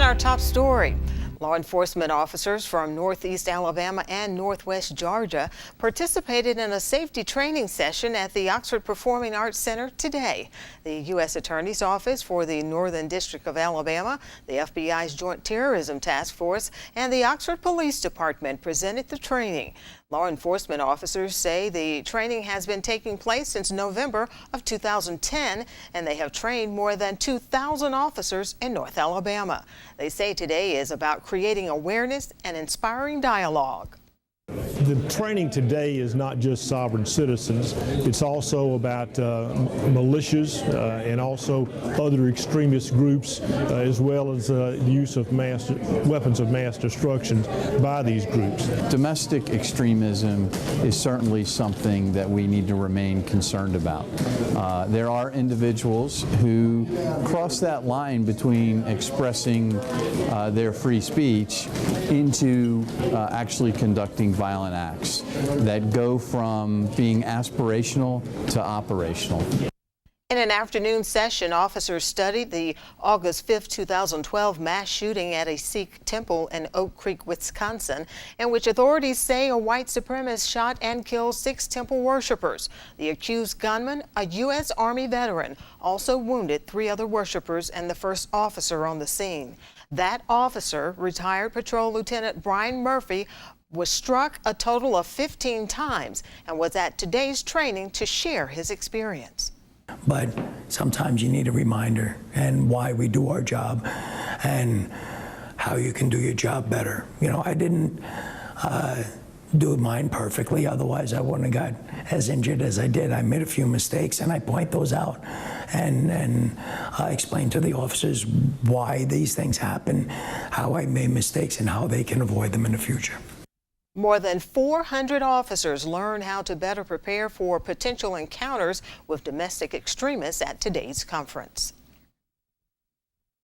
our top story. Law enforcement officers from Northeast Alabama and Northwest Georgia participated in a safety training session at the Oxford Performing Arts Center today. The U.S. Attorney's Office for the Northern District of Alabama, the FBI's Joint Terrorism Task Force, and the Oxford Police Department presented the training. Law enforcement officers say the training has been taking place since November of 2010, and they have trained more than 2,000 officers in North Alabama. They say today is about creating awareness and inspiring dialogue. The training today is not just sovereign citizens, it's also about militias and also other extremist groups, as well as the use of weapons of mass destruction by these groups. Domestic extremism is certainly something that we need to remain concerned about. There are individuals who cross that line between expressing their free speech into actually conducting violent acts that go from being aspirational to operational. In an afternoon session, officers studied the August 5, 2012 mass shooting at a Sikh temple in Oak Creek, Wisconsin, in which authorities say a white supremacist shot and killed 6 temple worshipers. The accused gunman, a U.S. Army veteran, also wounded 3 other worshipers and the first officer on the scene. That officer, retired Patrol Lieutenant Brian Murphy, was struck a total of 15 times and was at today's training to share his experience. But sometimes you need a reminder and why we do our job and how you can do your job better. You know, I didn't do mine perfectly, otherwise I wouldn't have got as injured as I did. I made a few mistakes and I point those out and explain to the officers why these things happen, how I made mistakes and how they can avoid them in the future. More than 400 officers learned how to better prepare for potential encounters with domestic extremists at today's conference.